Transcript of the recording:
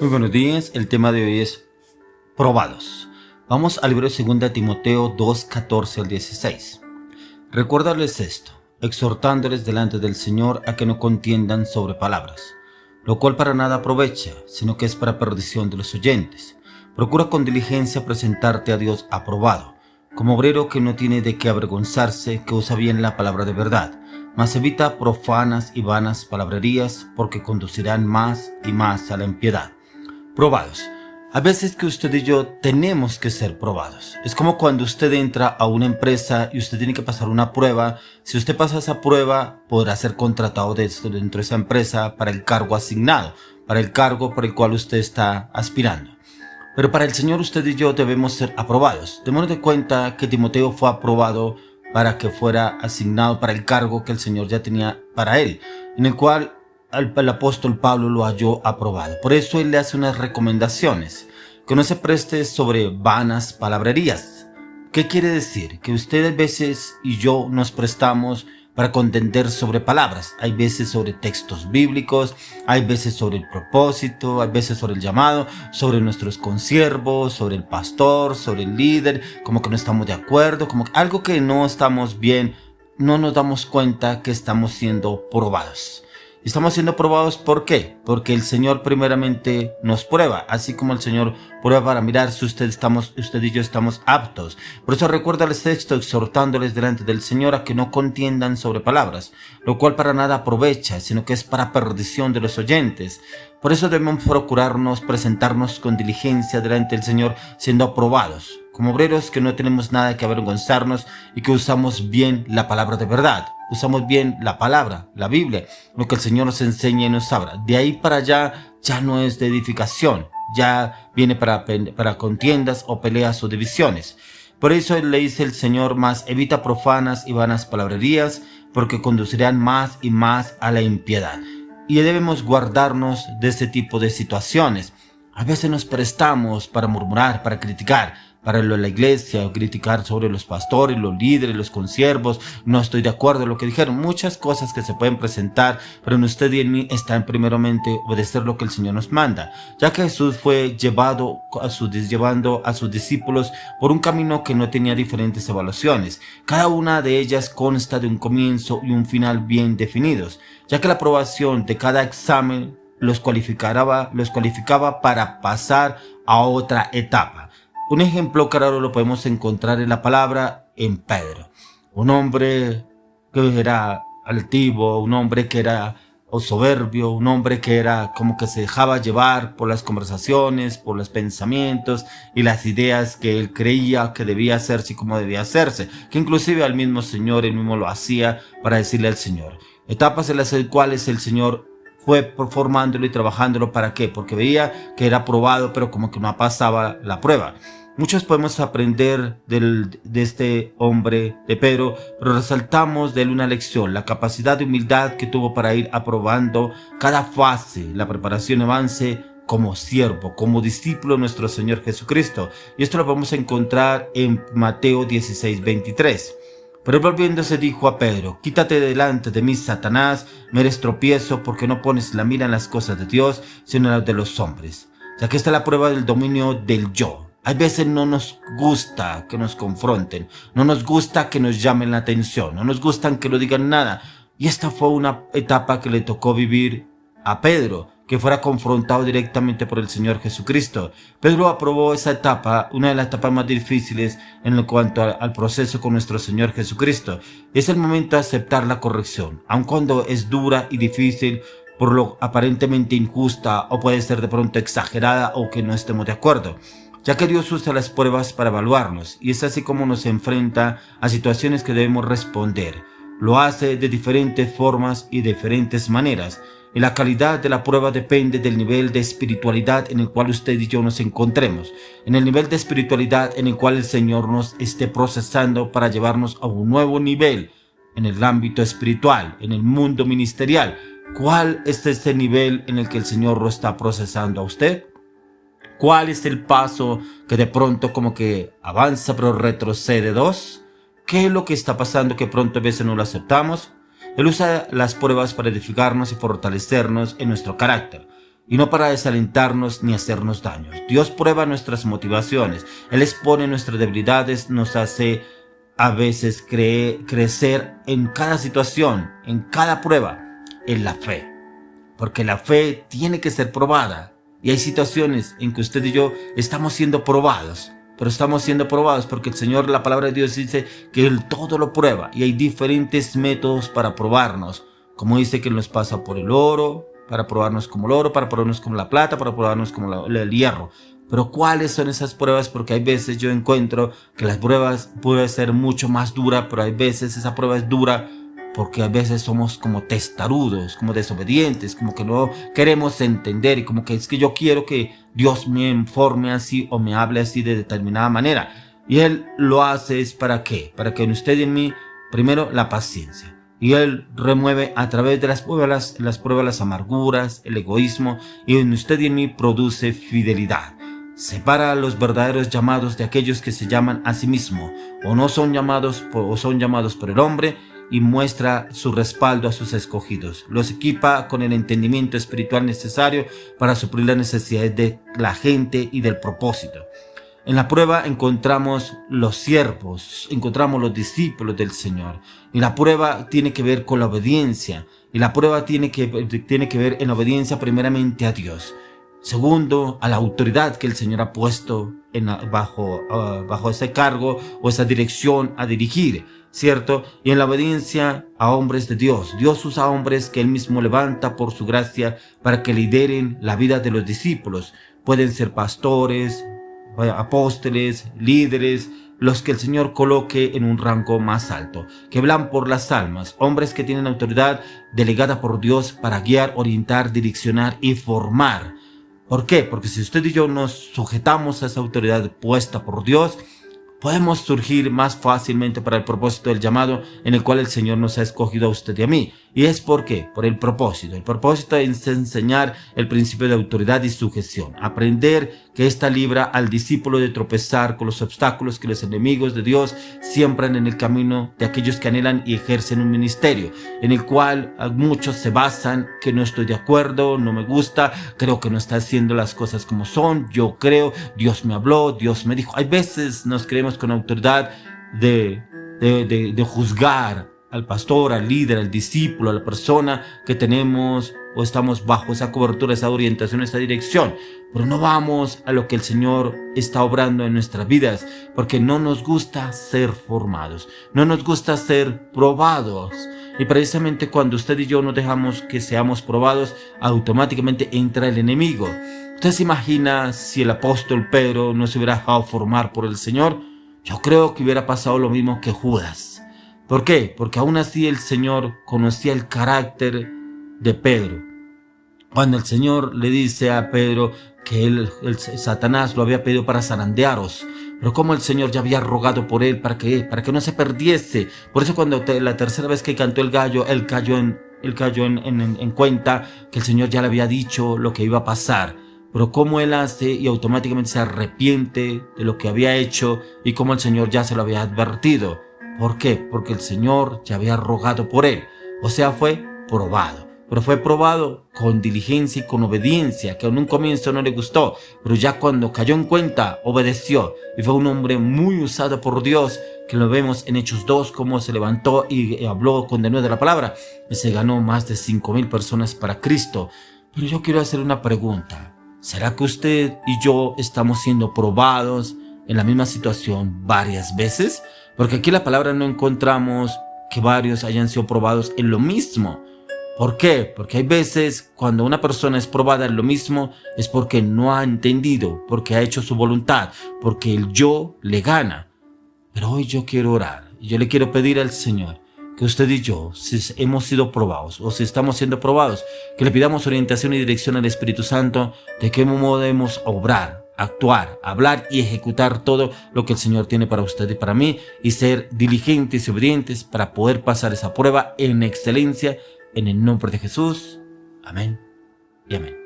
Muy buenos días, el tema de hoy es probados. Vamos al libro de 2 Timoteo 2, 14 al 16. Recuérdales esto, exhortándoles delante del Señor a que no contiendan sobre palabras, lo cual para nada aprovecha, sino que es para perdición de los oyentes. Procura con diligencia presentarte a Dios aprobado, como obrero que no tiene de qué avergonzarse, que usa bien la palabra de verdad, mas evita profanas y vanas palabrerías, porque conducirán más y más a la impiedad. Probados. A veces que usted y yo tenemos que ser probados. Es como cuando usted entra a una empresa y usted tiene que pasar una prueba. Si usted pasa esa prueba, podrá ser contratado dentro de esa empresa para el cargo asignado, para el cargo por el cual usted está aspirando. Pero para el Señor usted y yo debemos ser aprobados. Démonos de cuenta que Timoteo fue aprobado para que fuera asignado para el cargo que el Señor ya tenía para él, en el cual el apóstol Pablo lo halló aprobado. Por eso él le hace unas recomendaciones, que no se preste sobre vanas palabrerías. ¿Qué quiere decir? Que usted a veces y yo nos prestamos para contender sobre palabras. Hay veces sobre textos bíblicos, hay veces sobre el propósito, hay veces sobre el llamado, sobre nuestros consiervos, sobre el pastor, sobre el líder, como que no estamos de acuerdo, como que algo que no estamos bien, no nos damos cuenta que estamos siendo probados. Estamos siendo probados, ¿por qué? Porque el Señor primeramente nos prueba, así como el Señor prueba para mirar si usted y yo estamos aptos. Por eso recuerda el texto exhortándoles delante del Señor a que no contiendan sobre palabras, lo cual para nada aprovecha, sino que es para perdición de los oyentes. Por eso debemos procurarnos presentarnos con diligencia delante del Señor siendo aprobados, como obreros que no tenemos nada que avergonzarnos y que usamos bien la palabra de verdad. Usamos bien la palabra, la Biblia, lo que el Señor nos enseña y nos habla. De ahí para allá ya no es de edificación, ya viene para contiendas o peleas o divisiones. Por eso le dice el Señor, más evita profanas y vanas palabrerías, porque conducirán más y más a la impiedad. Y debemos guardarnos de este tipo de situaciones. A veces nos prestamos para murmurar, para criticar, para lo de la iglesia, criticar sobre los pastores, los líderes, los consiervos. No estoy de acuerdo en lo que dijeron. Muchas cosas que se pueden presentar, pero en usted y en mí está en primeramente obedecer lo que el Señor nos manda. Ya que Jesús fue llevando a sus discípulos por un camino que no tenía diferentes evaluaciones. Cada una de ellas consta de un comienzo y un final bien definidos, ya que la aprobación de cada examen los cualificaba para pasar a otra etapa. Un ejemplo claro lo podemos encontrar en la palabra en Pedro. Un hombre que era altivo, un hombre que era soberbio, un hombre que era como que se dejaba llevar por las conversaciones, por los pensamientos y las ideas que él creía que debía hacerse y cómo debía hacerse, que inclusive al mismo Señor, él mismo lo hacía para decirle al Señor. Etapas en las cuales el Señor fue formándolo y trabajándolo. ¿Para qué? Porque veía que era aprobado, pero como que no pasaba la prueba. Muchos podemos aprender de este hombre, de Pedro, pero resaltamos de él una lección, la capacidad de humildad que tuvo para ir aprobando cada fase, la preparación y avance como siervo, como discípulo de nuestro Señor Jesucristo. Y esto lo podemos encontrar en Mateo 16:23. Pero volviéndose dijo a Pedro: quítate delante de mí, Satanás, me eres tropiezo, porque no pones la mira en las cosas de Dios, sino en las de los hombres. Ya que está la prueba del dominio del yo. Hay veces no nos gusta que nos confronten, no nos gusta que nos llamen la atención, no nos gusta que no digan nada. Y esta fue una etapa que le tocó vivir a Pedro, que fuera confrontado directamente por el Señor Jesucristo. Pedro aprobó esa etapa, una de las etapas más difíciles en cuanto al proceso con nuestro Señor Jesucristo. Es el momento de aceptar la corrección, aun cuando es dura y difícil, por lo aparentemente injusta o puede ser de pronto exagerada o que no estemos de acuerdo, ya que Dios usa las pruebas para evaluarnos y es así como nos enfrenta a situaciones que debemos responder. Lo hace de diferentes formas y diferentes maneras. Y la calidad de la prueba depende del nivel de espiritualidad en el cual usted y yo nos encontremos, en el nivel de espiritualidad en el cual el Señor nos esté procesando para llevarnos a un nuevo nivel en el ámbito espiritual, en el mundo ministerial. ¿Cuál es este nivel en el que el Señor lo está procesando a usted? ¿Cuál es el paso que de pronto como que avanza pero retrocede dos? ¿Qué es lo que está pasando que pronto a veces no lo aceptamos? Él usa las pruebas para edificarnos y fortalecernos en nuestro carácter. y no para desalentarnos ni hacernos daño. Dios prueba nuestras motivaciones, Él expone nuestras debilidades, nos hace a veces crecer en cada situación, en cada prueba, en la fe. Porque la fe tiene que ser probada. Y hay situaciones en que usted y yo estamos siendo probados. Pero estamos siendo probados porque el Señor, la palabra de Dios dice que Él todo lo prueba. Y hay diferentes métodos para probarnos. Como dice que Él nos pasa por el oro, para probarnos como el oro, para probarnos como la plata, para probarnos como el hierro. Pero ¿cuáles son esas pruebas? Porque hay veces yo encuentro que las pruebas pueden ser mucho más duras, pero hay veces esa prueba es dura porque a veces somos como testarudos, como desobedientes, como que no queremos entender y como que es que yo quiero que Dios me informe así o me hable así de determinada manera. Y Él lo hace es ¿para qué? Para que en usted y en mí, primero, la paciencia. Y Él remueve a través de las pruebas las amarguras, el egoísmo, y en usted y en mí produce fidelidad. Separa a los verdaderos llamados de aquellos que se llaman a sí mismos, o no son llamados o son llamados por el hombre, y muestra su respaldo a sus escogidos. Los equipa con el entendimiento espiritual necesario para suplir las necesidades de la gente y del propósito. En la prueba encontramos los siervos, encontramos los discípulos del Señor. Y la prueba tiene que ver con la obediencia. Y la prueba tiene que ver en obediencia primeramente a Dios. Segundo, a la autoridad que el Señor ha puesto bajo ese cargo o esa dirección a dirigir, ¿cierto? Y en la obediencia a hombres de Dios. Dios usa hombres que Él mismo levanta por su gracia para que lideren la vida de los discípulos. Pueden ser pastores, apóstoles, líderes, los que el Señor coloque en un rango más alto, que velan por las almas, hombres que tienen autoridad delegada por Dios para guiar, orientar, direccionar y formar. ¿Por qué? Porque si usted y yo nos sujetamos a esa autoridad puesta por Dios, podemos surgir más fácilmente para el propósito del llamado en el cual el Señor nos ha escogido a usted y a mí. ¿Y es por qué? Por el propósito. El propósito es enseñar el principio de autoridad y sujeción. Aprender que esta libra al discípulo de tropezar con los obstáculos que los enemigos de Dios siembran en el camino de aquellos que anhelan y ejercen un ministerio, en el cual muchos se basan que no estoy de acuerdo, no me gusta, creo que no está haciendo las cosas como son, yo creo, Dios me habló, Dios me dijo. Hay veces nos creemos con autoridad de juzgar al pastor, al líder, al discípulo, a la persona que tenemos o estamos bajo esa cobertura, esa orientación, esa dirección. Pero no vamos a lo que el Señor está obrando en nuestras vidas, porque no nos gusta ser formados, no nos gusta ser probados. Y precisamente cuando usted y yo nos dejamos que seamos probados, automáticamente entra el enemigo. ¿Usted se imagina si el apóstol Pedro no se hubiera dejado formar por el Señor? Yo creo que hubiera pasado lo mismo que Judas. ¿Por qué? Porque aún así el Señor conocía el carácter de Pedro. Cuando el Señor le dice a Pedro que Satanás lo había pedido para zarandearos, pero como el Señor ya había rogado por él para que no se perdiese. Por eso cuando la tercera vez que cantó el gallo, él cayó en cuenta que el Señor ya le había dicho lo que iba a pasar. Pero cómo él hace y automáticamente se arrepiente de lo que había hecho y cómo el Señor ya se lo había advertido. ¿Por qué? Porque el Señor ya había rogado por él. O sea, fue probado. Pero fue probado con diligencia y con obediencia, que en un comienzo no le gustó. Pero ya cuando cayó en cuenta, obedeció. Y fue un hombre muy usado por Dios, que lo vemos en Hechos 2, cómo se levantó y habló con denuedo de la palabra. Y se ganó más de 5,000 personas para Cristo. Pero yo quiero hacer una pregunta. ¿Será que usted y yo estamos siendo probados en la misma situación varias veces? Porque aquí en la palabra no encontramos que varios hayan sido probados en lo mismo. ¿Por qué? Porque hay veces cuando una persona es probada en lo mismo es porque no ha entendido, porque ha hecho su voluntad, porque el yo le gana. Pero hoy yo quiero orar y yo le quiero pedir al Señor que usted y yo, si hemos sido probados o si estamos siendo probados, que le pidamos orientación y dirección al Espíritu Santo de qué modo debemos obrar, actuar, hablar y ejecutar todo lo que el Señor tiene para usted y para mí, y ser diligentes y obedientes para poder pasar esa prueba en excelencia, en el nombre de Jesús. Amén y amén.